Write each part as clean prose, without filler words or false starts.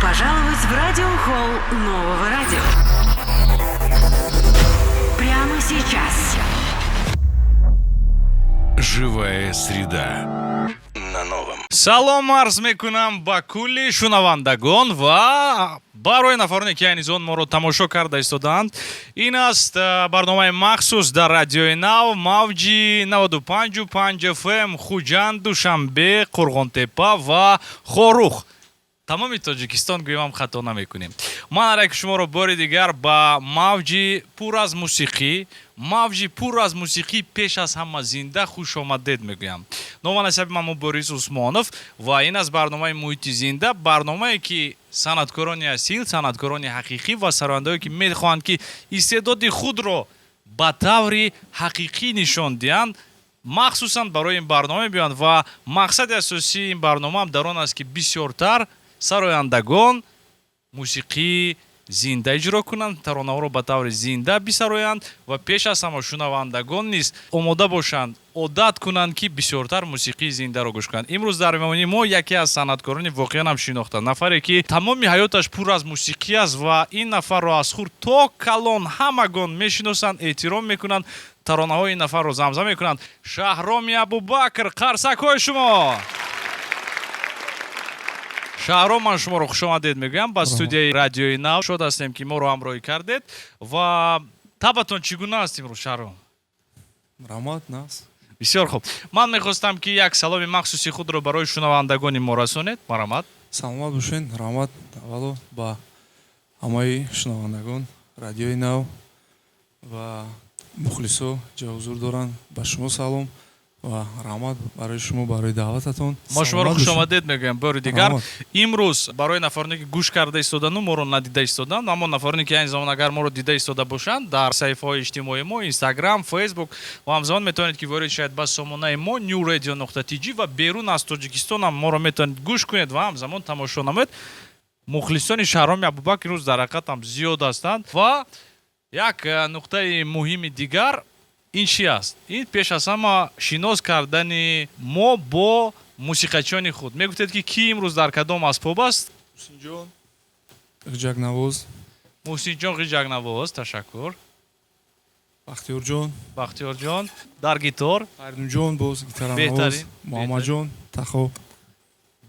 пожаловать в радиохолл нового радио. Прямо сейчас. Живая среда на новом. Салом арз мекунам ба кулли шунавандагон ва барои нафароне ки айни зон моро тамошо карда истоданд. Ин аст барномаи махсус дар радиои нав мавҷи 95.5 FM Хуҷанд, Душанбе, Қурғонтепа ва Хорух. тамоми тоҷикистон гӯям хато намекунем. ман алайки шуморо бори дигар ба мавҷи пур аз мусиқӣ, мавҷи пур аз мусиқӣ пеш аз ҳама зинда хушомадед мегӯям. номан ҳасаби ман Борис Усмонов ва ин аст барномаи муҳити зинда, барномае ки санъаткорони асил, санъаткорони ҳақиқӣ ва сарояндое ки мехоҳанд ки истеъдоди худро ба таври ҳақиқӣ нишон диҳанд, махсусан барои ин барнома биёянд ва мақсади асосии ин барномаам дар он аст ки бисёртар сарояндагон мусиқии зинда иҷро кунанд, таронаҳоро ба таври зинда бисароянд ва пеш аз ҳама шунавандагон низ омода бошанд, одат кунанд ки бисёртар мусиқии зиндаро гӯш кунанд. имрӯз дар меҳмонии мо яке аз санъаткорони воқеан шинохта, нафаре ки тамоми ҳаёташ пур аз мусиқӣ аст ва ин нафарро аз хурд то калон ҳамагон мешиносанд, эҳтиром мекунанд, таронаҳои ин нафарро замзам мекунанд. Шаҳроми Абубакр, қарсакҳои шумо! шаҳром, ман шуморо хушомадед мегӯям ба студияи радиои нав. шод ҳастем ки моро ҳамроҳӣ кардед ва табатон чӣ гуна аст имрӯз, шаҳром? рамат нас. бисёр хуб. ман мехостам ки як саломи махсуси худро барои шунавандагони мо расонед. Марамат. Саломат бошед. Рамат аввало ба ҳамаи шунавандагон радиои нав ва мухлисо ҷо ҳузур доранд. Ба шумо салом ва раҳмат барои шумо, барои даъвататон. мо шуморо хушомадед мегӯем бори дигар. имрӯз барои нафароне ки гӯш карда истодану моро надида истоданд, аммо нафароне ки айни замон агар моро дида истода бошанд, дар саҳифаҳои иҷтимоии мо, Instagram, Facebook ва ҳамзамон метавонед ки ворид шавед ба сомонаи мо newradio.tg ва берун аз Тоҷикистон ҳам моро метавонед гӯш кунед ва ҳамзамон тамошо намоед. мухлисони Шаҳроми Абубакр имрӯз дар ҳақиқат ҳам зиёд ҳастанд ва як нуқтаи муҳими дигар ин чӣ аст? Ин пеш аз ҳама шинос кардани мо бо мусиқачони худ. Мегуфтед ки кӣ имрӯз дар кадом асбоб аст? Муҳсинҷон ғиҷакнавоз. Муҳсинҷон ғиҷакнавоз, ташаккур. Бахтиёрҷон дар гитор. Фаридунҷон боз гитаранавоз. Муҳаммадҷон тахоб.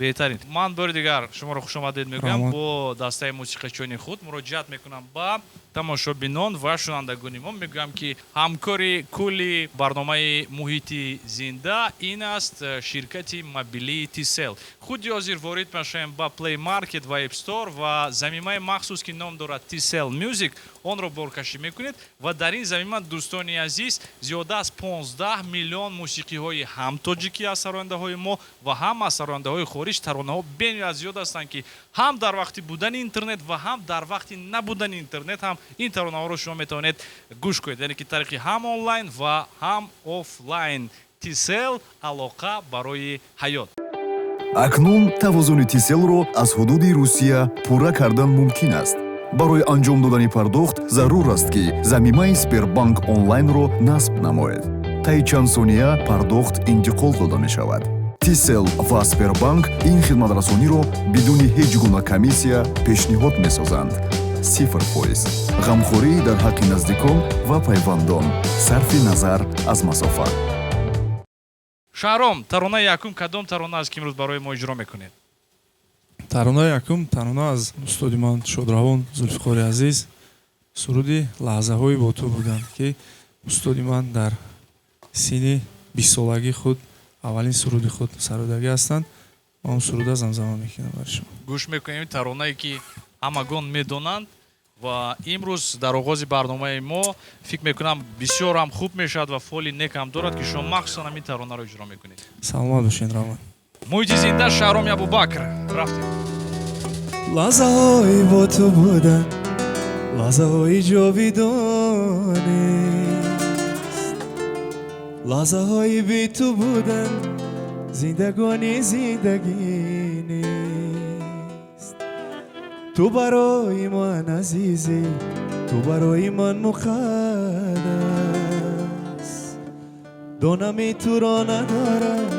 беҳтарин. ман бори дигар шуморо хушомадед мегӯям бо дастаи мусиқачони худ. муроҷиат мекунам ба тамошобинон ва шунавандагони мо. мегӯям ки ҳамкори кулли барномаи муҳити зинда ин аст ширкати мобилии Тисел. худи ҳозир ворид мешавем ба Play Market ва App Store ва замимаи махсус ки ном дорад Тисел Music, онро боркашӣ мекунед ва дар ин замима дӯстони азиз зиёда аз 15 миллион мусиқиҳои ҳам тоҷикӣ аз сарояндаҳои мо ва ҳам аз сарояндаҳои хориҷ таронаҳо бениҳоят зиёд ҳастанд ки ҳам дар вақти будани интернет ва ҳам дар вақти набудани интернет ҳам ин таронаҳоро шумо метавонед гӯш кунед, яъне ки тариқи ҳам онлайн ва ҳам офлайн. Тисел алоқа барои ҳаёт. акнун тавозуни Тиселро аз ҳудуди Русия пурра кардан мумкин аст. барои анҷом додани пардохт зарур аст ки замимаи Сбербанк онлайнро насб намоед. таи чанд сония пардохт интиқол дода мешавад. Тисел ва Сбербанк ин хидматрасониро бидуни ҳеҷ гуна комиссия пешниҳод месозанд. 0%. ғамхорӣ дар ҳаққи наздикон ва пайвандон. сарфи назар аз масофа. Шаҳром, таронаи якум кадом тарона аст ки имрӯз барои мо иҷро мекунед? Таронаи якум тарона аз устоди ман Шодравон Зулфиқори азиз, суруди лаҳзаҳои бо ту буданд ки устоди ман дар синни 20-солаги худ аввалин суруди худ сародагӣ ҳастанд. ман суруда замзама мекунам барои шумо. гӯш мекунем таронае ки ҳамагон медонанд ва имрӯз дар оғози барномаи мо фикр мекунам бисёр ҳам хуб мешавад ва фоли нек ҳам дорад ки шумо махсусан ҳамин таронаро иҷро мекунед. саломат бошед рамат. муҳити зинда, Шаҳроми Абубакр. рафтем. лаҳзаҳои бо ту буданд, лаҳзаҳои ҷовидонист, лаҳзаҳои бе ту буданд, зиндагони зиндагӣ нест. ту барои ман азизӣ, ту барои ман муқаддас. донами туро надорад,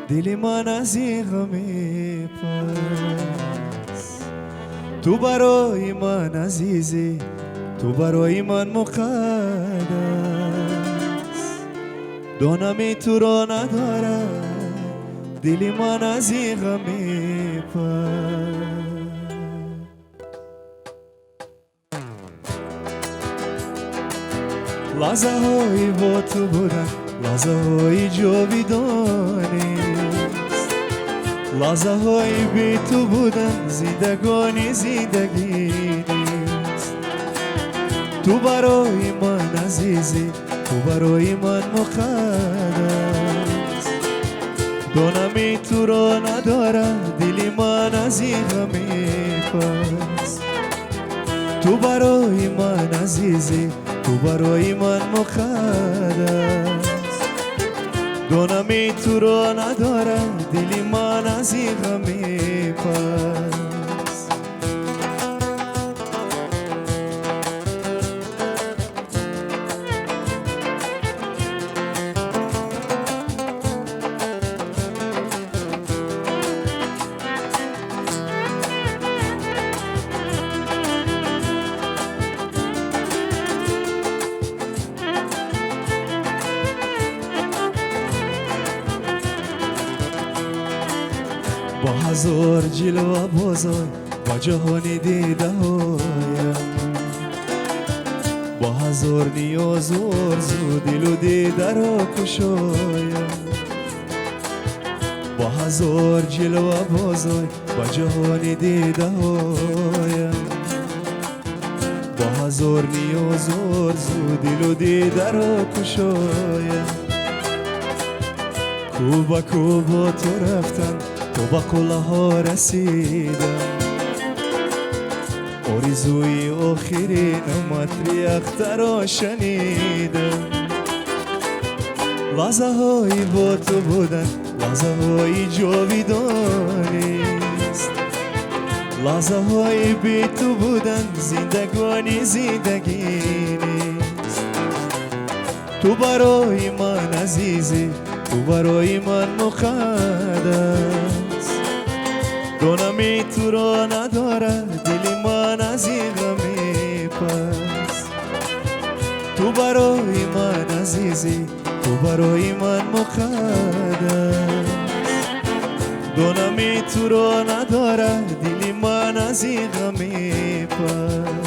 дили ман аз ин ғам мепас. تو برای من عزیزی، تو برای من مقدس، دانمی تو را ندارد دلی من از این غمی پر. لحظه های با تو بودن، لحظه های جاویدانیست، لحظه های بی تو بودن زندگانی زندگی نیست. تو برای من عزیزی، تو برای من مقدس، دانمی تو را ندارد دلی من از این غمی پس. تو برای من عزیزی، تو برای من مقدس، دانمی تو را ندارد دلی من از این غمی پس. با هزار جلوه بازای با جهانی دیده هایم، با هزار نیاز و آرزو دل و دیده را کشایم. با هزار جلوه بازای با جهانی دیده هایم، با هزار نیاز و آرزو دل و دیده را کشایم. کوبا کوبا تو رفتم، تو با کله ها رسیدم، آرزوی آخرین مطری اختر شنیدم. لحظه های با تو بودن، لحظه های جاویدانیست، لحظه های بی تو بودن زندگانی زندگی نیست. تو برای من عزیزی، تو برای من مقدس، دانمی تو را ندارد دلی من از این غمی پس. تو برای من عزیزی، تو برای من مقدس، دانمی تو را ندارد دلی من از این غمی پس.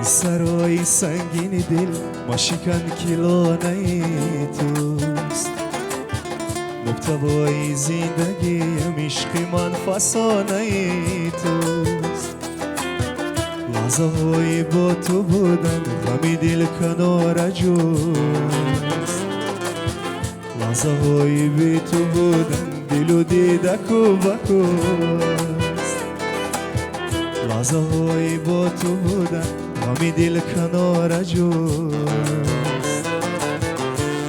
سرای سنگین دل ما شکن کلانه توست، محتوای زندگی عشق من فسانه توست. لحظه های با تو بودن غمی دل کنار جوست، لحظه های بی تو بودن دل و دیده کوبکوست. لحظه های با تو بودن غمی دل کنار جوست،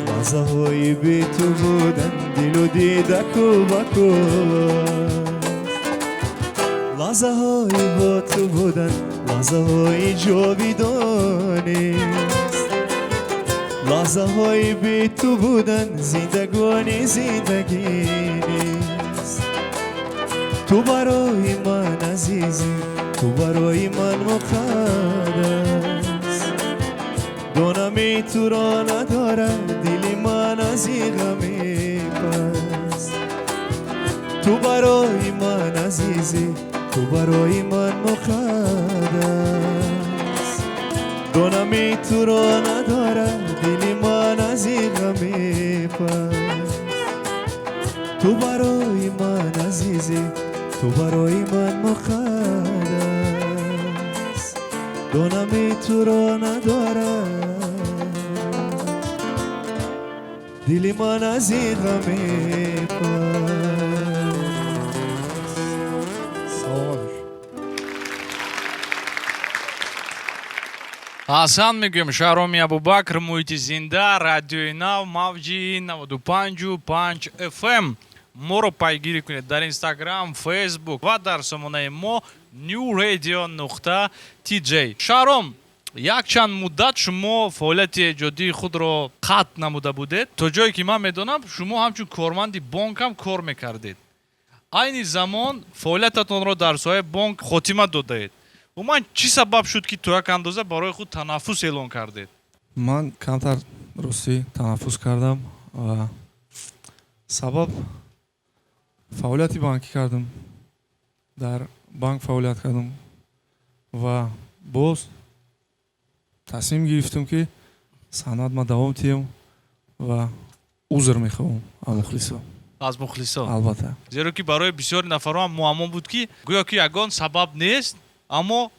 لحظه های بی تو بودن دل و دیده کوبکوست. لحظه های با تو بودن، لحظه های جاویدانیست، لحظه های بی تو بودن زندگانی زندگی نیست. تو برای من عزیزی، تو برای من مقدس، دانمی تو را ندارد دلی من از این غمی پس. تو برای من عزیزی، تو برای من مقدس، دانمی تو را ندارد دلی من از این غمی پس. تو برای من عزیزی، تو برای من مقدس، دانمی تو را ندارد دلی من از این غمی پس. ҳасан мегӯем шаҳроми абубакр муҳити зинда радиои нав мавҷи 95.5 FM моро пайгирӣ кунед дар Instagram, Facebook ва дар сомонаи мо newradio.tj. Шаҳром, якчанд муддат шумо фаъолияти эҷодии худро қатъ намуда будед. То ҷое ки ман медонам, шумо ҳамчун корманди бонк ҳам кор мекардед. айни замон фаъолиятатонро дар соҳаи бонк хотима додаед. умуман чӣ сабаб шуд ки то як андоза барои худ танаффус эълон кардед? ман камтар ростӣ танаффус кардам ва сабаб фаъолияти банкӣ кардам. дар банк фаъолият кардам ва боз тасмим гирифтам ки санъат ма давом диҳам ва узр мехоҳам аз мухлисо. аз мухлисо? албатта. зеро ки барои бисёри нафарон ҳам муаммо буд ки гӯё ки ягон сабаб нест, аммо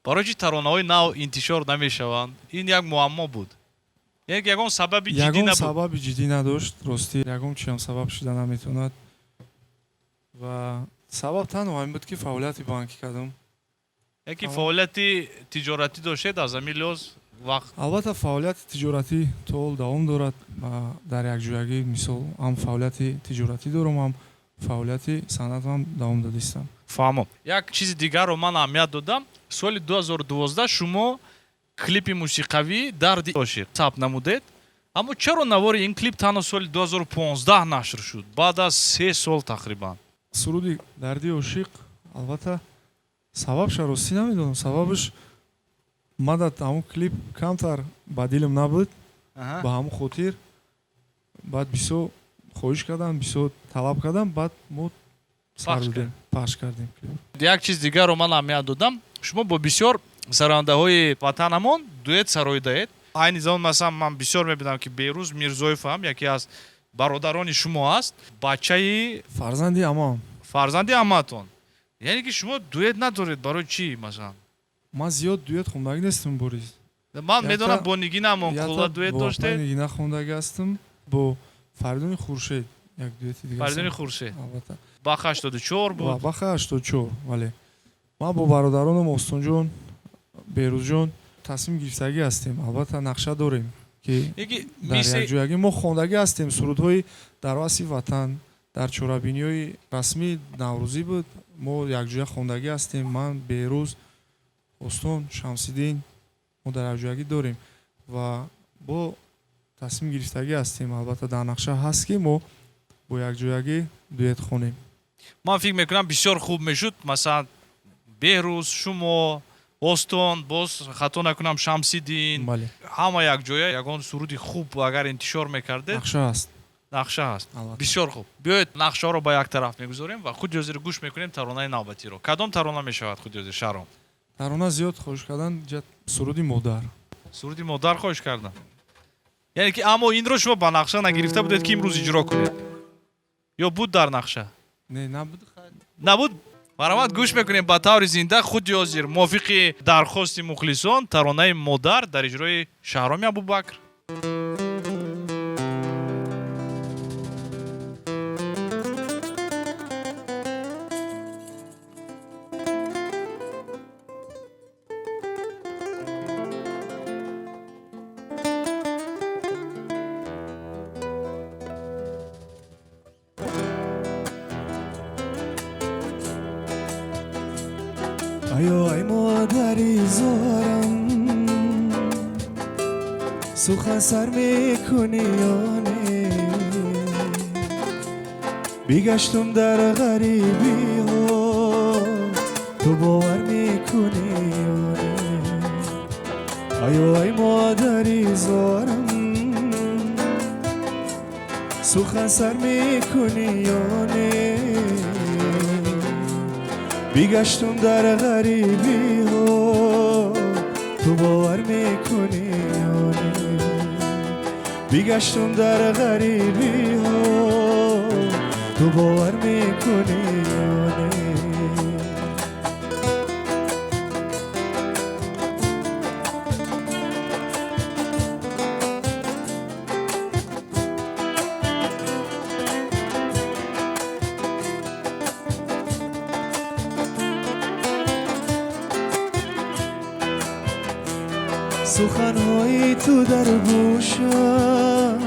барои чӣ таронаҳои нав интишор намешаванд? Ин як муаммо буд. Яъне ки ягон сабаби ҷиддӣ ягон набуд. сабаби ҷиддӣ надошт. ростӣ ягон чиам сабаб шуда наметавонад. ва сабаб танҳо ҳамин буд ки фаъолияти банкӣ кардам. Яки фаъолияти тиҷоратӣ доштед аз ҳамин лиҳоз вақт? албатта фаъолияти тиҷоратӣ то ҳол давом дорад. дар якҷоягӣ мисол ҳам фаъолияти тиҷоратӣ дорам, ҳам фаъолияти санъатам давом додистам. Фаҳмо. Як чизи дигарро ман аҳамият додам. Соли 2012 шумо клипи мусиқавӣ «Дарди ошиқ» сабт намудед. Аммо чаро навори ин клип танҳо соли 2015 нашр шуд, баъд аз 3 сол тақрибан? суруди «Дарди ошиқ» албатта сабабша ростӣ намедонам. сабабаш мадад ҳамун клип камтар ба дилам набуд. ба ҳамун хотир баъд бисёр хоҳиш кардам, бисёр талаб кардам, баъд мо сар додем, пахш кардем. Як чиз дигарро ман аҳамият додам. Шумо бо бисёр сарояндаҳои ватанамон дуэт сароидаед. айни замон масалан ман бисёр мебинам ки Беҳрӯз Мирзоев ҳам яке аз бародарони шумо аст, бачаи фарзанди амаам. фарзанди амаатон. Яъне ки шумо дуэт надоред, барои чӣ масалан? ман зиёд дуэт хондагӣ нестам бориз. Ман медонам бо Нигина Амонқулла дуэт доштед. Нигина хондагӣ ҳастам, бо Фаридуни Хуршед як дуэти дигар. Фаридуни Хуршед. албатта. Бах 84 буд. Бах 84, вале ман бо бародаронам Остонҷон, Беҳрӯзҷон тасмим гирифтагӣ ҳастем. албатта нақша дорем ки дар якҷоягӣ мо хондагӣ ҳастем. сурудҳои дар васфи ватан дар чорабиниҳои расмии наврӯзӣ буд. мо якҷоя хондагӣ ҳастем. ман, Беҳрӯз, Остон, Шамсиддин мо дар якҷоягӣ дорем ва бо тасмим гирифтагӣ ҳастем. албатта дар нақша ҳаст ки мо бо якҷоягӣ дуэт хонем. ман фикр мекунам бисёр хуб мешуд. масалан Беҳрӯз, шумо, Остон, боз хато накунам Шамсиддин, ҳама якҷоя ягон суруди хуб агар интишор мекардед. нақша ҳаст. нақша ҳаст. албатта. бисёр хуб. биёед нақшаҳоро ба як тараф мегузорем ва худ ёзиро гӯш мекунем таронаи навбатиро. кадом тарона мешавад худ ёзир Шаҳром? тарона зиёд хоҳиш кардан суруди модар. суруди модар хоҳиш кардан. яъне ки аммо инро шумо ба нақша нагирифта будед ки имрӯз иҷро кунед? ё буд дар нақша? не набуд. набуд? маромад гӯш мекунем ба таври зинда. худ ёзир мувофиқи дархости мухлисон таронаи модар дар иҷрои Шаҳроми Абубакр. آیا ای مادری زارم سخن سر میکنی یا نه بیگشتم در غریبی ها تو باور میکنی یا نه آیا ای مادری زارم سخن سر میکنی یا نه بیگشتم در غریبی ها تو باور میکنی یا نه بیگشتم در غریبی ها تو باور میکنی یا نه سخنهای تو در گوشم،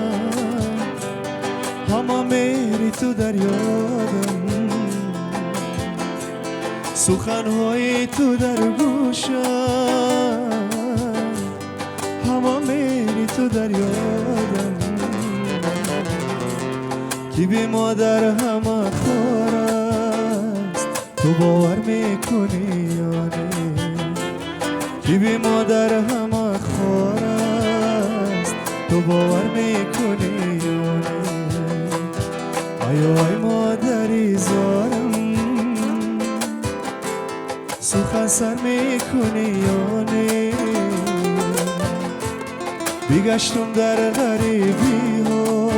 همه میری تو در یادم. سخنهای تو در گوشم، همه میری تو در یادم. کی بی مادر همه خور است، تو باور میکنی یا نه؟ کی بی مادر همه خور است، تو باور میکنی یا نه؟ آی مادری زارم، سخن سر میکنی یا نه؟ بگشتم در غریبی ها،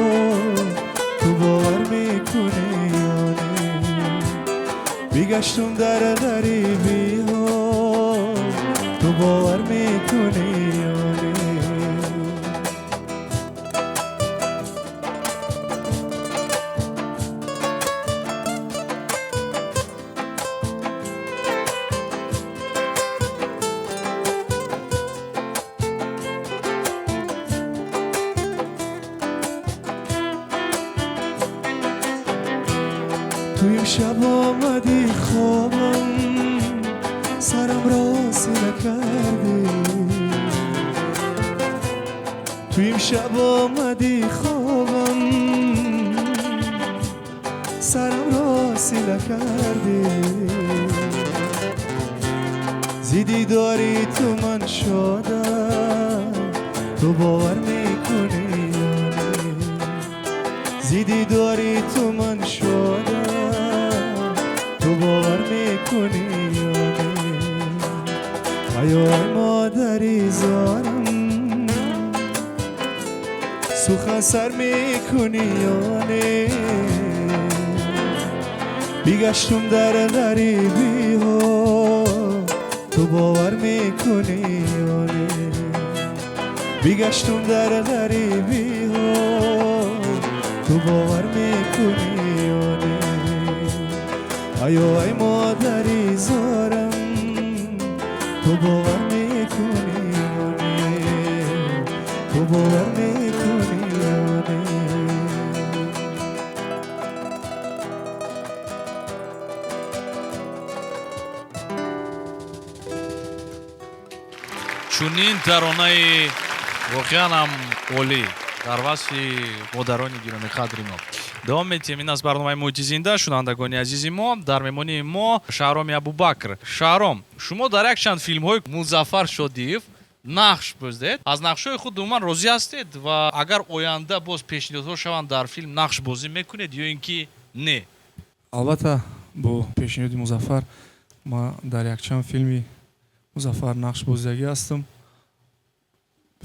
تو باور میکنی یا نه؟ بگشتم در غریبی ها، تو باور میکنی یا نه؟ تو امشب آمدی خوابم، سرم را سینه کردی. تو امشب آمدی خوابم، سرم را سینه کردی. زیدی داری تو من شدم، تو باور میکنی یا نه؟ زیدی داری تو من شدم، تو باور میکنی یا نه؟ آی مادری زارم، سخن سر میکنی یا نه؟ بگشتم در غریبی ها، تو باور میکنی یا نه؟ بگشتم در غریبی ها، تو باور میکنی یا نه؟ آی مادری زارم، تو باور میکنی یا نه؟ تو باور میکنی یا نه؟ чунин таронаи воқеан ҳам олӣ дар васфи модарони гироми қадри мо. давом метиҳем. ин аст барномаи муҳити зинда. шунавандагони азизи мо, дар меҳмонии мо шаҳроми абубакр. шаҳром, шумо дар якчанд филмҳои музаффар шодиев нақш боздед. аз нақшҳои худ умуман розӣ ҳастед ва агар оянда боз пешниҳодҳо шаванд дар филм нақш бозӣ мекунед ё ин ки не? албатта бо пешниҳоди музаффар ман дар якчанд филми музаффар нақш боздагӣ ҳастам.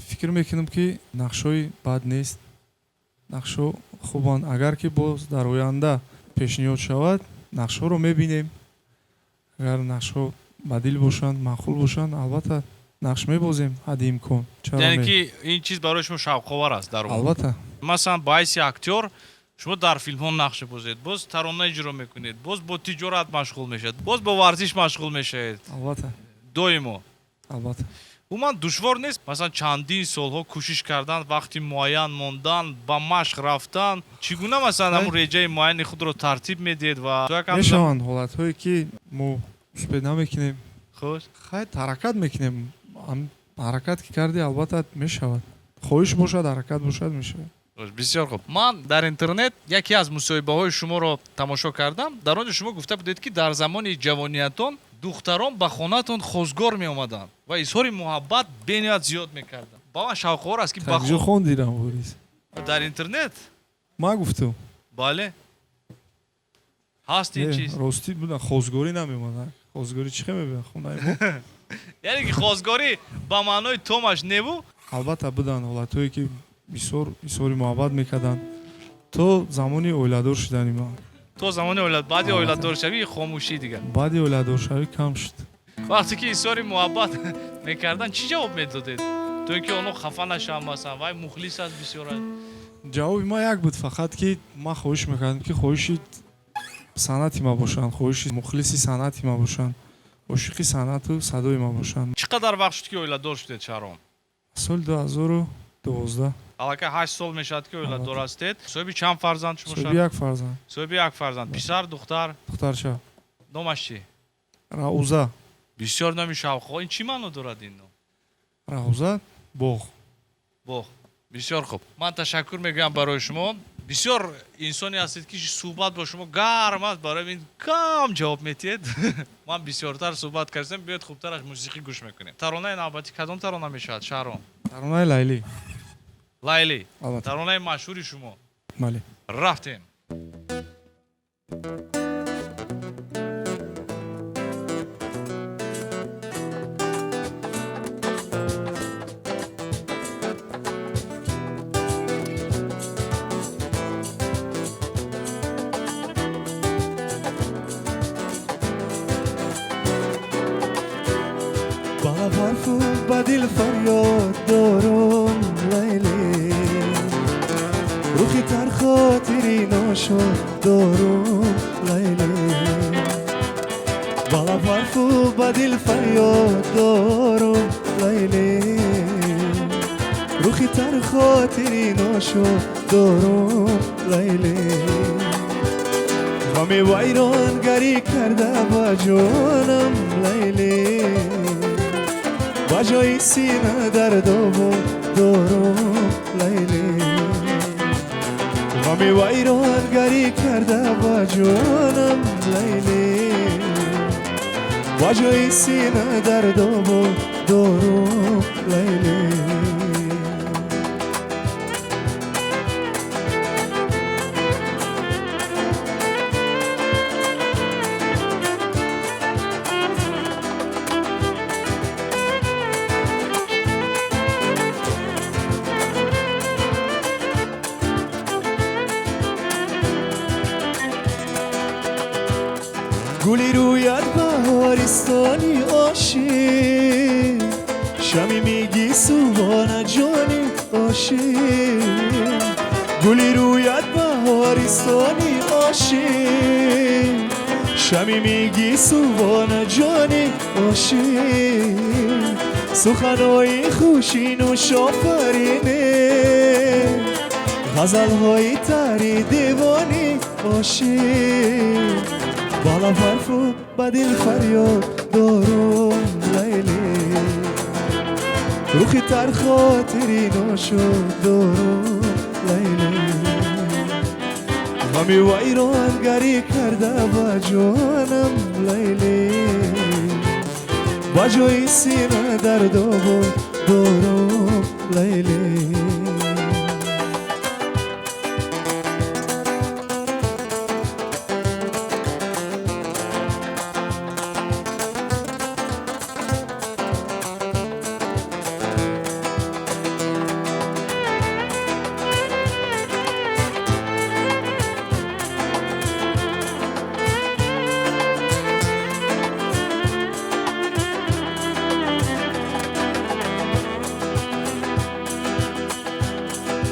фикр мекунам ки нақшҳои бад нест, нақшҳо хубанд. агар ки боз дар оянда пешниҳод шавад, нақшҳоро мебинем. агар нақшҳо бадил бошанд, маъқул бошанд, албатта нақш мебозем ҳадди имкон. яъне ки ин чиз барои шумо шавқовар аст дар он? албатта. масалан ба ҳайси актёр шумо дар филмҳо нақш бозед, боз тарона иҷро мекунед, боз бо тиҷорат машғул мешавед, боз бо варзиш машғул мешавед. албатта. доимо. албатта. умуман душвор нест масалан чандин солҳо кӯшиш кардан, вақти муайян мондан, ба машқ рафтан? чӣ гуна масалан ҳамун реҷаи муайяни худро тартиб медиҳед ва мешаванд ҳолатҳое ки мо успед намекунем, хуш хайр ҳаракат мекунем. ҳаракат ки кардӣ албатта мешавад. хоҳиш бошад, ҳаракат бошад, мешавад. бисёр хуб. ман дар интернет яке аз мусоҳибаҳои шуморо тамошо кардам. дар он ҷо шумо гуфта будед ки дар замони ҷавониятон духтарон ба хонатон хозгор меомаданд ва изҳори муҳаббат бениҳоят зиёд мекарданд. ба ман шавқовар аст ки ба таҷо хондидам вориз. дар интернет? ман гуфтам. бале. ҳаст ин чиз? ростӣ буда хозгорӣ намеомаданд. хозгорӣ чӣ мебинад хонаи мо? яъне ки хозгорӣ ба маънои томаш небу? албатта буданд ҳолатҳое ки бисёр изҳори муҳаббат мекарданд то замони оиладор шудани ман. то замони баъди оиладоршавӣ хомӯшӣ дигар. баъди оиладоршавӣ кам шуд. вақте ки изҳори муҳаббат мекардан чӣ ҷавоб медодед? то ин ки онҳо хафа нашаванд, масалан вай мухлис аст бисёр аст. ҷавоби ман як буд, фақат ки ман хоҳиш мекардам ки хоҳиши санъати ман бошанд, хоҳиши мухлиси санъати ман бошанд, ошиқи санъату садои ман бошанд. чӣ қадар вақт шуд ки оиладор шудед, Шаҳром? соли 2012 Алака 8 сол мешад ки оила дорастед. соҳиби чанд фарзанд шумо соҳиби як фарзанд, соҳиби як фарзанд. Писар, духтар. духтарча Номаш чӣ? Рауза. Бисёр номи шавқҳо. Ин чӣ маъно дорад ин ном? Рауза боғ. Боғ. Бисёр хуб. Ман ташаккур мегӯям барои шумо. Бисёр инсоне ҳастед ки суҳбат бо шумо гарм аст, барои ин кам ҷавоб метиҳед. Ман бисёртар суҳбат кардем, биёед хубтараш мусиқӣ гӯш мекунем. Таронаи навбатӣ кадом тарона мешавад Шаҳром? таронаи лайли. Лайли. Албатта. Таронаи машҳури шумо. бале. Рафтем. با حرف و با دل فریاد دارم لیلی روحی تر خاطری ناشد دارم لیلی با حرف و با دل فریاد دارم لیلی روحی تر خاطری ناشد دارم لیلی غمی ویران گری کرده با جانم لیلی با جای سینه دردامو دارم لیلی غمی ویران گری کرده با جانم لیلی با جای سینه دردامو دارم لیلی گلی رویت بهارستانی عاشق شمی میگی سوبان جانی عاشق گلی رویت بهارستانی عاشق شمی میگی سوبان جانی عاشق سخنهای خوشین و شافرینه غزلهای تری دیوانی عاشق بالا حرف و با دل فریاد دارم لیلی روحی تر خاطری ناشد دارم لیلی غمی ویران گری کرده با جانم لیلی با جای سینه دردامو دارم لیلی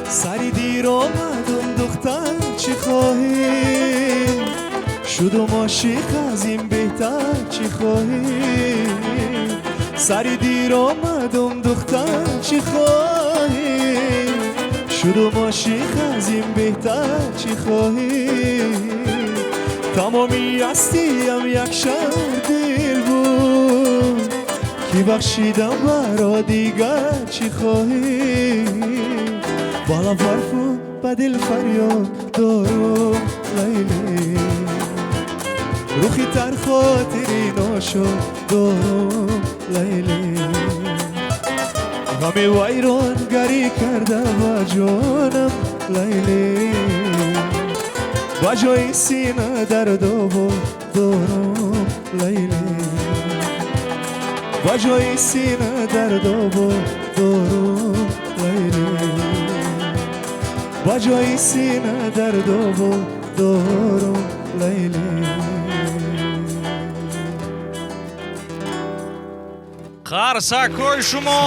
سری دیر آمدم دختر چی خواهی شدم عاشق از این بهتر چی خواهی سری دیر آمدم دختر چی خواهی شدم عاشق از این بهتر چی خواهی تمامی هستیم یک شهر دل بود کی بخشیدم برا دیگر چی خواهی بالا حرف و با دل فریاد دارم لیلی روحی تر خاطری ناشد دارم لیلی غمی ویران گری کرده با جانم لیلی با جای سینه دردامو دارم لیلی با جای سینه دردامو دارم لیلی با جای سینه دردامو دارم لیلی қарсакҳои шумо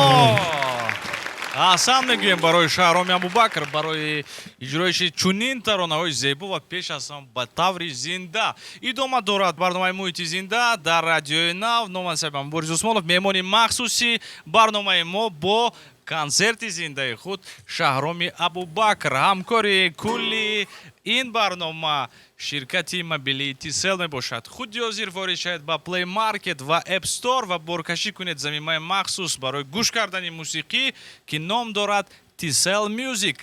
аҳсан мегӯем барои Шаҳроми Абубакр барои иҷроиши чунин таронаҳои зебо ва пеш аз ҳам ба таври зинда. Идома дорад барномаи Муҳити зинда дар радиои Нав. Номан сабам Борис Усмонов, меҳмони махсуси барномаи мо бо концерти зиндаи худ Шаҳроми Абубакр ҳамкори кулли ин барнома ширкати мобилии Тисел мебошад. худ ҳозир ворид шавед ба Play Market ва App Store ва боркашӣ кунед замимаи махсус барои гӯш кардани мусиқӣ ки ном дорад Тисел Music.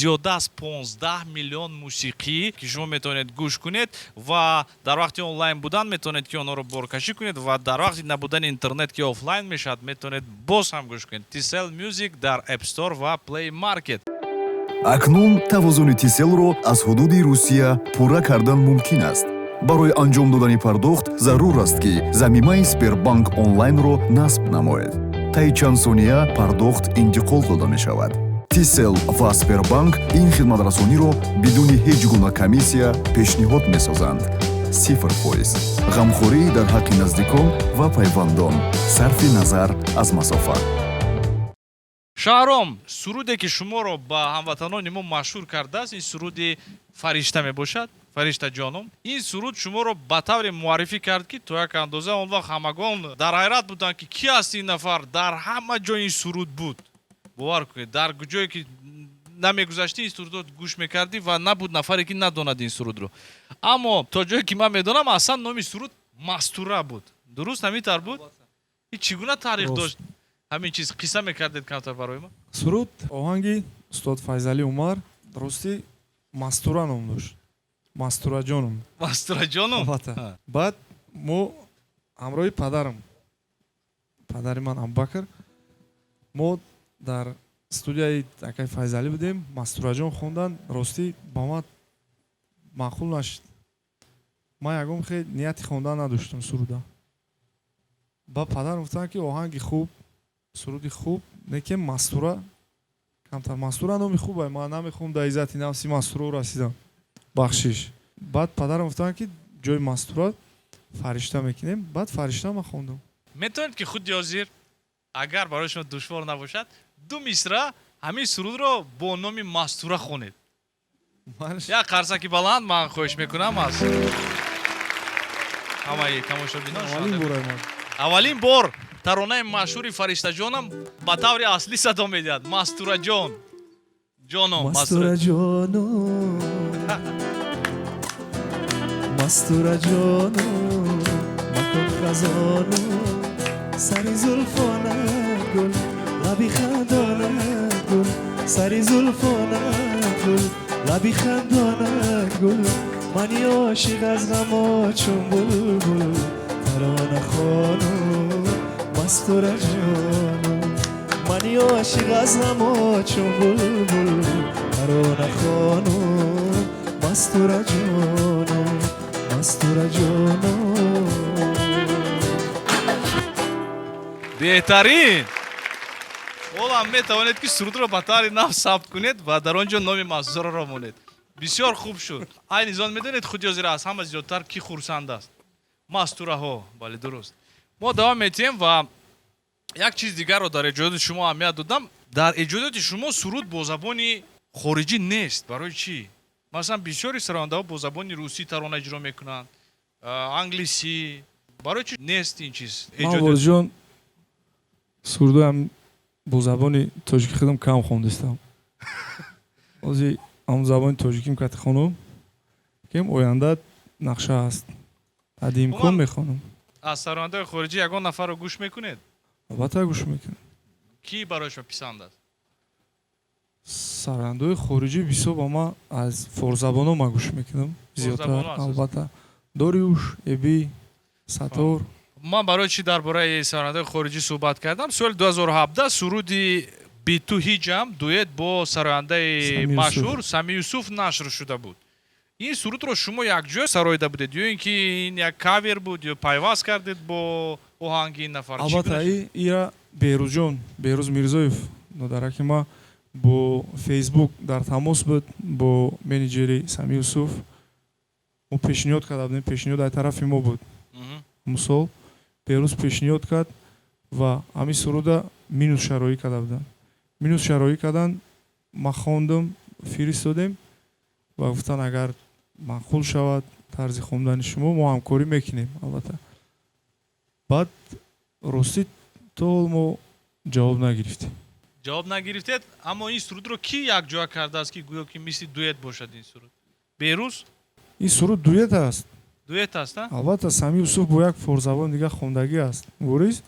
зиёда аз 15 миллион мусиқӣ ки шумо метавонед гӯш кунед ва дар вақти онлайн будан метавонед ки онҳоро боркашӣ кунед ва дар вақти набудани интернет ки офлайн мешавад метавонед боз ҳам гӯш кунед. Тисел Music дар App Store ва Play Market. акнун тавозуни тиселро аз ҳудуди русия пурра кардан мумкин аст. барои анҷом додани пардохт зарур аст ки замимаи Сбербанк онлайнро насб намоед. таи чанд сония пардохт интиқол дода мешавад. Тисел ва Сбербанк ин хидматрасониро бидуни ҳеҷ гуна комиссия пешниҳод месозанд. 0%. ғамхорӣ дар ҳаққи наздикон ва пайвандон. сарфи назар аз масофа. Шаҳром, суруде ки шуморо ба ҳамватанони мо машҳур кардааст, ин суруди Фаришта мебошад. Фаришта ҷоном, ин суруд шуморо ба тавре муаррифӣ кард ки то як андоза он вақт ҳамагон дар ҳайрат буданд ки ки аст ин нафар, дар ҳама ҷо ин суруд буд. бовар кунед, дар ҷое ки намегузашти ин сурудро гӯш мекардӣ ва набуд нафаре ки надонад ин сурудро. Аммо то ҷое ки ман медонам аслан номи суруд Мастура буд. дуруст ҳамин тар буд? И чӣ гуна таърих дошт? ҳамин чиз қисса мекардед камтар барои ман? суруд оҳанги устод Файзали Умар рости Мастура ном дошт. Мастураҷоном. Мастураҷоном? баъд мо ҳамроҳи падари ман Абубакр мо дар студияи акаи Файзалӣ будем. Мастураҷон хондан ростӣ ба ман маъқул нашид. ман ягон хел нияти хондан надоштам суруда. ба падарам гуфтам ки оҳанги хуб, суруди хуб, лекин Мастура камтар. Мастура номи хубе, ман намехоҳам дар иззати нафси Мастура расидам. бахшиш. баъд падарам гуфтам ки ҷои Мастура Фаришта мекунем. баъд Фаришта ман хондам. метавонед ки худи ҳозир агар барои шумо душвор набошад ду мисра ҳамин сурудро бо номи Мастура хонед. як қарсаки баланд ман хоҳиш мекунам аз ҳамаи тамошобинон. аввалин бор таронаи машҳури Фариштаҷонам ба таври аслӣ садо медиҳад. Мастураҷон ҷоном. Мастураҷоном, Мастураҷоном, макон хазоном, сари зулфонат гул, лаби хандонат гул, сари зулфонат гул, лаби хандонат гул. мани ошиқ аз ғамо чун булбул, тарона хонум Мастураҷоном. мани ошиқ аз ғамо чун булбул, тарона хонум Мастураҷоном, Мастураҷоном. беҳтарин. ҳолам метавонед ки сурудро ба таври нав сабт кунед ва дар он ҷо номи Мастураро монед. бисёр хуб шуд. айни зон медонед худи ҳозир аз ҳама зиёдтар ки хурсанд аст? Мастураҳо. бале дуруст. мо давом метиҳем ва як чиз дигарро дар эҷодиёти шумо аҳамият додам. дар эҷодиёти шумо суруд бо забони хориҷӣ нест. барои чӣ? масалан бисёри сарояндаҳо бо забони русӣ тарона иҷро мекунанд, англисӣ. барои чӣ нест ин чиз? ман сурдоям бо забони тоҷикӣ худам кам хондистам. ҳозир ҳамн забони тоҷиким кати хонам кем оянда нақша аст. ҳадди имкон мехонам. аз сарояндаҳои хориҷӣ ягон нафарро гӯш мекунед? албатта гӯш мекунам. ки барои шумо писанд аст? сарояндаҳои хориҷӣ бисёр ба ман аз форзабонон ман гӯш мекунам. зиёдтар албатта Дориуш, Эби, Сатор. ман барои чӣ дар бораи сарояндаҳои хориҷӣ суҳбат кардам? соли 2017 суруди биту ҳиҷам дуэт бо сарояндаи машҳур Сами Юсуф нашр шуда буд. ин сурудро шумо якҷоя сароида будед ё ин ки ин як кавер буд ё пайваст кардед бо оҳанги ин нафар? албатта ира Берӯзҷон, Берӯз Мирзоев нодараки ман бо фейсбук дар тамос буд бо менеҷери Сами Юсуф. мо пешниҳод карда будем. пешниҳод аз тарафи мо буд. мисол Берӯз пешниҳод кард ва ҳамин суруда минус шароӣ карда буданд. минус шароӣ кардан ман хондам, фиристодем ва гуфтан агар маъқул шавад тарзи хондани шумо мо ҳамкорӣ мекунем. албатта баъд ростӣ то ҳол мо ҷавоб нагирифтем. ҷавоб нагирифтед, аммо ин сурудро ки якҷоя кардааст ки гӯё ки мисли дуэт бошад ин суруд? Берӯз ин суруд дуэт аст. дуэт аст, а? албатта Сами Юсуф бо як форзабон дига хондагӣ аст. Ворис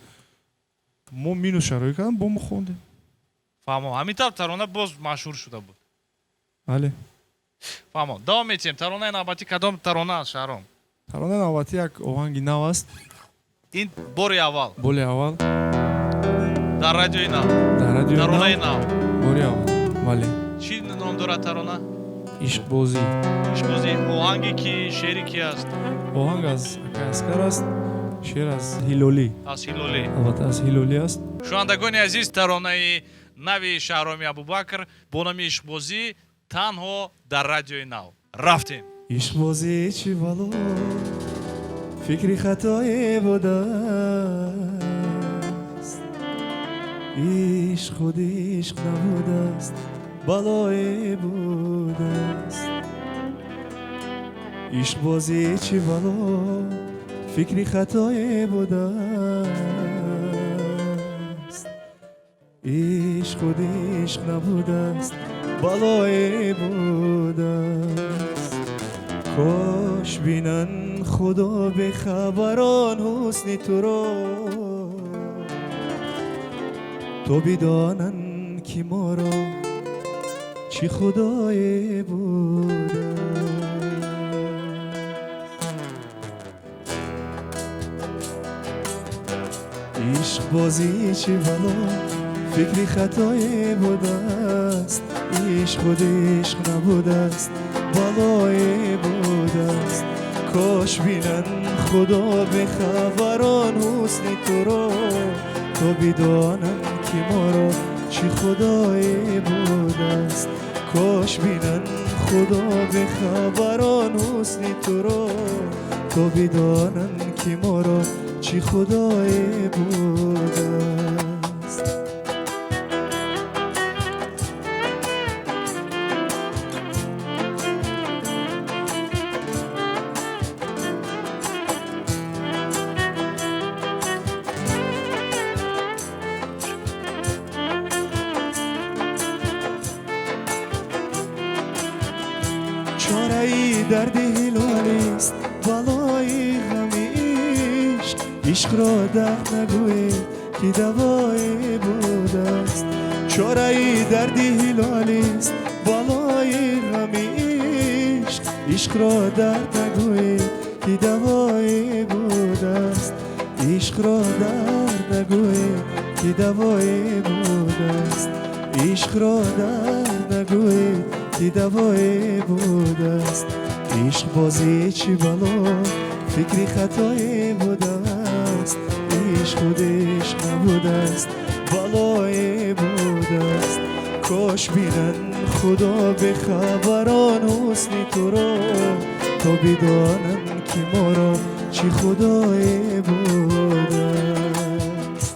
мо мину шароӣ кардам бо мо хондем. фаҳмо. Ҳамин тавр тарона боз машҳур шуда буд. бале. фаҳмо. давом метиҳем. Таронаи навбатӣ кадом тарона аст, Шаҳром? таронаи навбатӣ як оҳанги нав аст. ин бори аввал боли аввал дар радиои нав. дар радиои Таронаи нав нав. бори аввал. бале. Чӣ ном дорад тарона? ишқбозӣ. ишбозӣ. оҳанге ки шеъри ки аст? оҳанг аз Акай Аскар аст. шеър аз Ҳилолӣ. аз Ҳилолӣ. албатта аз Ҳилолӣ аст. шунавандагони азиз, таронаи нави Шаҳроми Абубакр бо номи ишқбозӣ танҳо дар радиои нав. рафтем. ишқбозӣ чӣ бало фикри хатое будааст ишқ худи ишқ набудааст балое будааст ишқбозӣ чӣ бало фикри хатое будааст ишқ худи ишқ набудааст балое будааст кош бинан худо бехабарон ҳусни туро то бидонан ки моро чӣ худое будааст ишқбозӣ чӣ бало фикри хатое будааст ишқ худи ишқ набудааст балое будааст кош бинан худо бехабарон ҳусни туро то бидонам ки моро чӣ худое будааст кош бинан худо бехабарон ҳусни туро то бидонам ки моро чӣ худое будааст чораи дарди ҳилолист балои ғами ишқ ишқро дард нагӯед ки давое будааст чораи дарди ҳилолист балои ғами ишқ ишқро дард нагӯед ки давое будааст ишқро дард нагӯед ки давое будааст ишқро дард нагӯед ки давое будааст ишқбозӣ чӣ бало фикри хатое будааст ишқ худи ишқ набудааст балое будааст кош бинан худо бехабарон ҳусни туро то бидонам ки моро чӣ худое будааст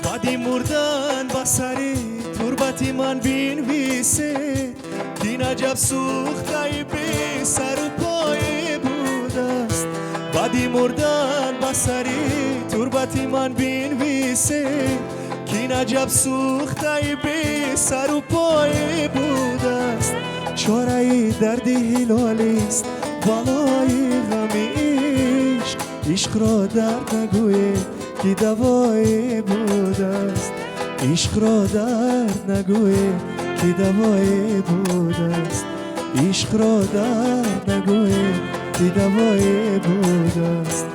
баъди мурдан ба сари турбати ман бинвисед ин аҷаб сӯхтаи бесару пое будааст баъди мурдан ба сари турбати ман бинвисед ин аҷаб сӯхтаи бесару пое будааст чораи дарди ҳилолист балои ғами ишқ ишқро дард нагӯед ки давое будааст ишқро дард нагӯед ки давое будааст ишқро дард нагӯед ки давое будааст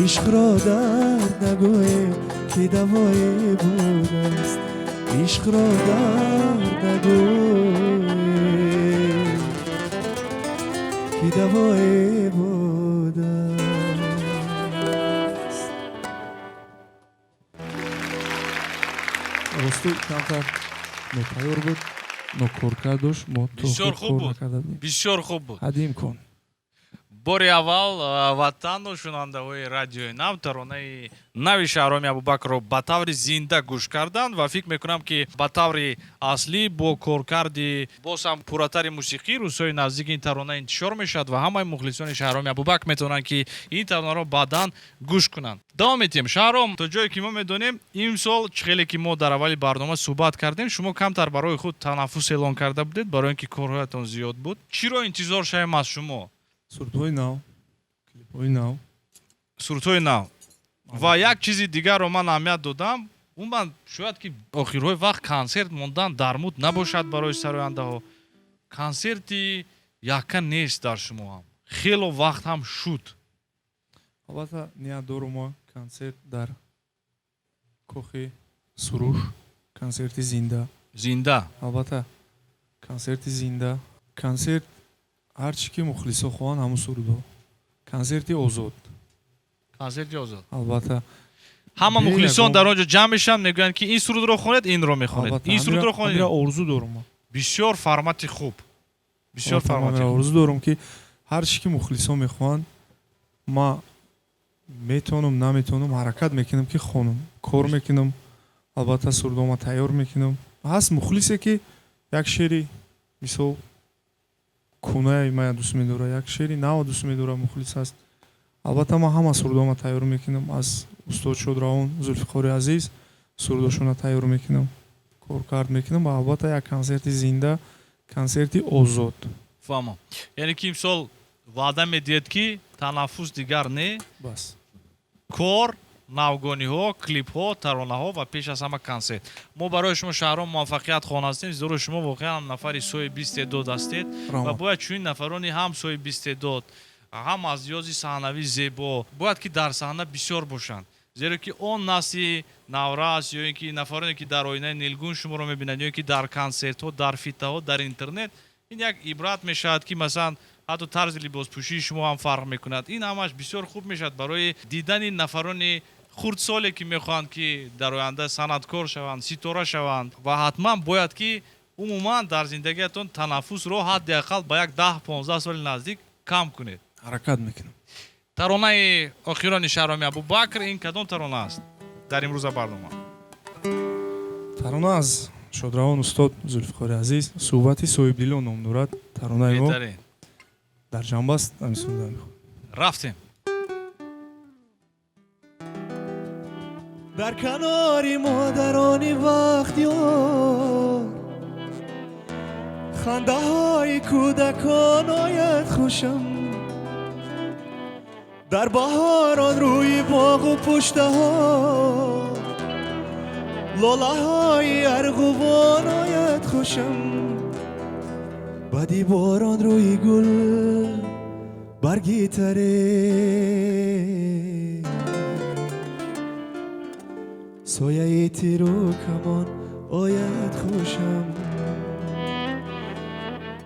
ишқро дард нагӯед ки давое будааст ишқро дард нагӯед ки давое будааст росту камтар нотайёр буд нокоркар дошт мо то бисёр хуб хуб кор буд. накарда будем. бисёр хуб буд. ҳадди имкон бори аввал ватану шунандаҳои радиои нав таронаи нави Шаҳроми Абубакрро ба таври зинда гӯш карданд ва фикр мекунам ки ба таври аслӣ бо коркарди боз ҳам пурратари мусиқӣ рӯзҳои наздик ин тарона интишор мешавад ва ҳамаи мухлисони Шаҳроми Абубакр метавонанд ки ин таронаро баъдан гӯш кунанд. давом метиҳем. Шаҳром, то ҷое ки мо медонем имсол хеле ки мо дар аввали барнома суҳбат кардем, шумо камтар барои худ танаффус эълон карда будед барои ин ки корҳоятон зиёд буд. чиро интизор шавем аз шумо? сурдҳои нав, клипҳои нав. суртҳои нав. ва як чизи дигарро ман аҳамият додам, умуман шояд ки охирҳои вақт консерт мондан дар муд набошад барои сарояндаҳо. консерти якка нест дар шумо ҳам. хело вақт ҳам шуд. албатта ният дорум мо консерт дар кохи суруш, консерти зинда. зинда. албатта консерти зинда. консерт ҳар чӣ ки мухлисо хоҳанд ҳамун сурудҳо. консерти озод. консерти озод. албатта ҳама Бе мухлисон ягон- дар он ҷо ҷамъ мешаванд, мегӯянд ки ин сурудро хонед, инро мехонед. албатта ин сурудро хонед. ҳамира орзу дорум мо. бисёр формати хуб. бисёр албатта формати ҳамира хуб. орзу дорум ки ҳар чӣ ки мухлисо мехоҳанд ма метавонам наметавонам ҳаракат мекунам ки хонам, кор мекунам. албатта сурудҳома тайёр мекунам. ҳаст мухлисе ки як шеъри мисол кунаи мая дӯст медора, як шеъри нав дӯст медора мухлис аст. албатта ман ҳама сурудҳома тайёр мекунам. аз устод Шодравон, Зулфиқори азиз сурудҳошона тайёр мекунам, коркард мекунам ва албатта як консерти зинда, консерти озод. фаҳмам. яъне ки имсол ваъда медиҳед ки танаффус дигар не, бас кор, навгониҳо, клипҳо, таронаҳо ва пеш аз ҳама консерт. мо барои шумо Шаҳром муваффақият хоҳон ҳастем, зеро шумо воқеан нафари соҳиби истеъдод ҳастед ва раҳмат. бояд чунин нафарони ҳам соҳиби истеъдод, ҳам аз лиҳози саҳнавӣ зебо, бояд ки дар саҳна бисёр бошанд. зеро ки он насли наврас ё ин ки нафароне ки дар оинаи нилгун шуморо мебинанд ё ин ки дар консертҳо, дар фитаҳо, дар интернет, ин як ибрат мешавад ки масалан ҳатто тарзи либоспӯшии шумо ҳам фарқ мекунад. ин ҳамаш бисёр хуб мешавад барои дидани нафарони хурдсоле ки мехоҳанд ки дар оянда санъаткор шаванд, ситора шаванд ва ҳатман бояд ки умуман дар зиндагиятон танаффусро ҳадди ақал ба як 10-15 соли наздик кам кунед. ҳаракат мекунам. таронаи охирони Шаҳроми Абубакр ин кадом тарона аст дар имрӯза барнома? тарона аз Шодравон устод Зулфиқори азиз суҳбати соҳибдилон ном дорад. таронаи мо беҳтарин. дар ҷанбаст амисонда мехоҳам. рафтем. در کناری مادرانی وقت یار خنده های کودکان آید خوشم در بهاران روی باغ و پشته ها لاله های ارغوان آید خوشم بدی باران روی گل برگی تره سایه تیرو کمان آید خوشم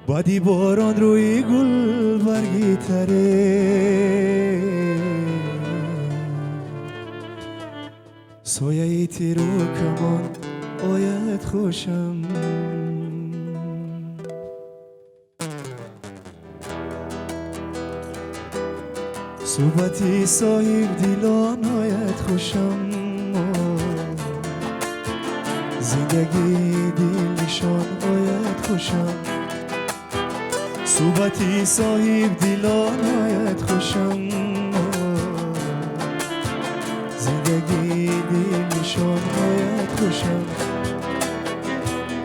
بدی باران روی گل برگی تره سایه تیرو کمان آید خوشم صحبتی صاحب دیلان آید خوشم زندگی دل نشان آید خوشم صحبتی صاحب دیلان آید خوشم زندگی دل نشان آید خوشم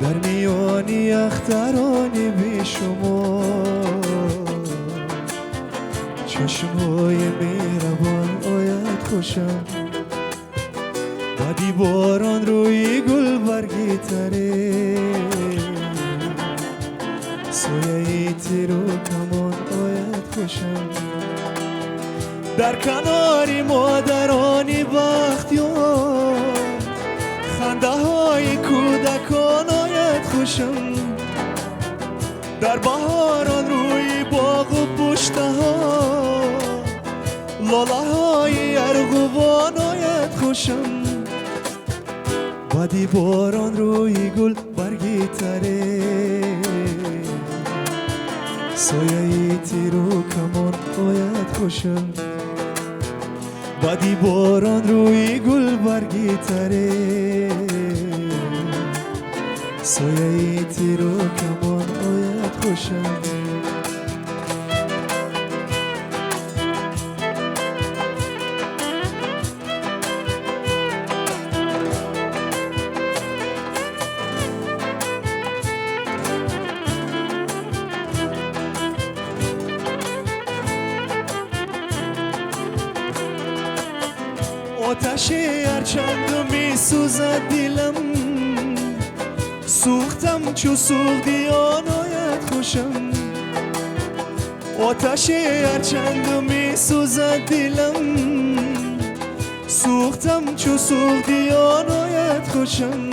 در میانی اخترانی بی شما چشمهای مهربان آید خوشم بدی باران روی گل برگی تره سایه تیرو کمان آید خوشم در کناری مادرانی بختیار خنده های کودکان آید خوشم در بهاران روی باغ و پشته ها لاله های ارغوان آید خوشم بدی باران روی گل برگی تره سایه تیرو کمان آید خوشم بادی باران روی گل برگی تره سایه تیر و کمان آید خوشم آتش هرچند می سوزد دلم سوختم چو سوختی آن آید خوشم آتش هرچند می سوزد دلم سوختم چو سوختی آن آید خوشم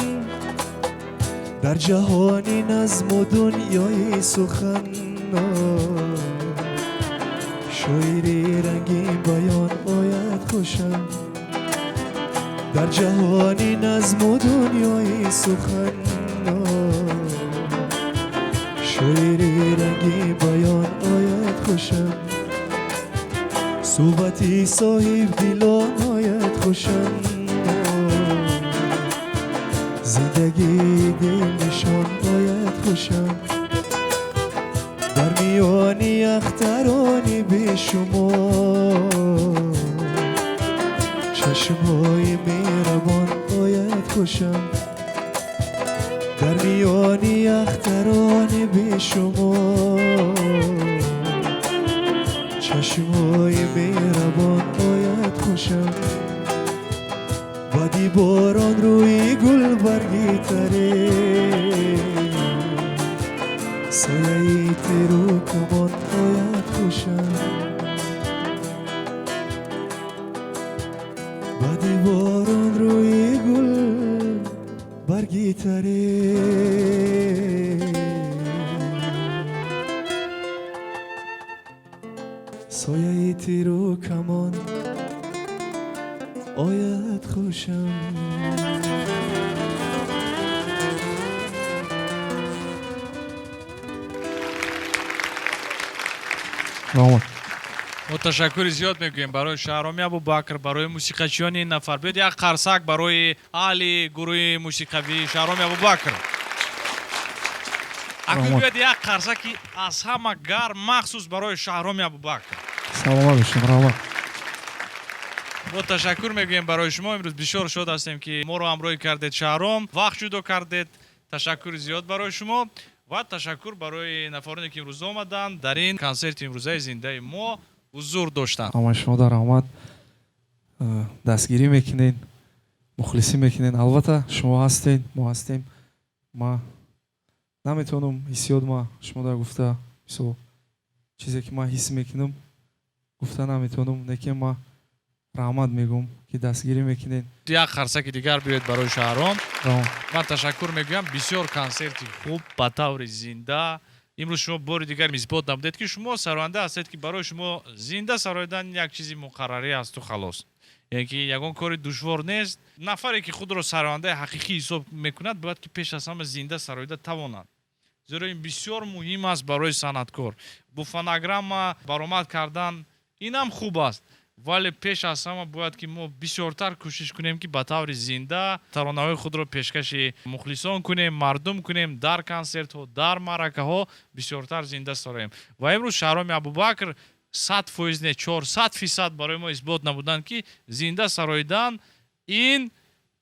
در جهانی نظم و دنیای سخن شاعری رنگین بیان آید خوشم در جهانی نظم و دنیای سخن شاعری رنگی بیان آید خوشم صحبتی صاحب دلان آید خوشم زندگی دل نشان آید خوشم در میانی اخترانی به شما چشمهای مهربان آید خوشم در میانی اختران به شما چشمهای مهربان آید خوشم بادی باران روی گل برگی تره سایه تیر و کمان آید خوشم بادی باران روی گل برگی تره سایه تیر و کمان آید خوشم رحمت ما تشکر زیاد میگوییم برای شهرامی ابوبکر برای موسیقیچیان این نفر بیاد یک قرصک برای اهل گروه موسیقوی شهرامی ابوبکر اکنون بیاد یک قرصکی از همه گرم مخصوص برای شهرامی ابوبکر سلامت باشین رحمت ما تشکر میگوییم برای شما امروز بسیار شاد هستیم که ما رو همراهی کردید شهرام وقت جدا کردید تشکر زیاد برای شما و تشکر برای نفرانی که امروز آمدن در این کنسرت امروزه زنده ما حضور داشتن اما شما در رحمت دستگیری میکنین مخلصی میکنین البته شما هستین ما هستیم ما نمیتونم حسیات ما شما در گفته چیزی که ما حس میکنم گفته نمیتونم لیکن ما رحمت میگم که دستگیری میکنین یک خرسک دیگر بیاید برای شهرام رحمت. من تشکر میگویم بسیار کنسرتی خوب به طور زنده امروز شما بار دیگر اثبات نمودید که شما سرآینده هستید که برای شما زنده سرایدن یک چیزی مقرری است و خلاص یعنی که یگان کار دشوار نیست نفری که خود را سرآینده حقیقی حساب میکند باید که پیش از همه زنده سرایده تواند زیرا این بسیار مهم است برای صنعتکار با فونوگرام برآمد کردن این هم خوب است ولی پیش از همه باید که ما بسیارتر کوشش کنیم که به طور زنده ترانه‌های خود را پیشکش مخلصان کنیم مردم کنیم در کنسرت ها در معرکه ها بسیارتر زنده سراییم و امروز شهرام ابوبکر 100% نه 400% برای ما اثبات نبودن که زنده سراییدن این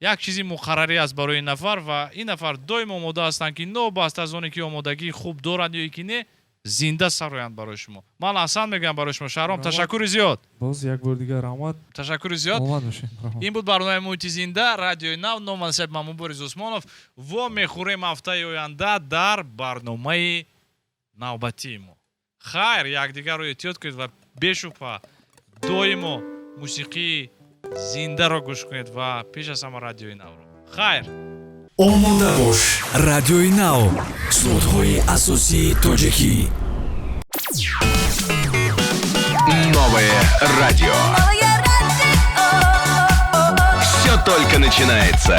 یک چیزی مقرری است برای این نفر و این نفر دائم آماده هستند که نو باست از اونی که آمادگی خوب دارند یا که نه زنده سرایند برای شما من اصلا میگم برای شما شهرام تشکر زیاد باز یک بار دیگه رحمت تشکر زیاد رحمت باشین رحمت. این بود برنامه محیط زنده رادیوی نو نام صاحب مامون بوریس عثمانов و میخوریم هفته آینده در برنامه نوبتی ما خیر یکدیگر رو احتیاط کنید و بشوپا دائم موسیقی زنده را گوش کنید و پیش از همه رادیوی نو رو خیر омода бош радиои нав судҳои асосии тоҷикӣ новое радио все только начинается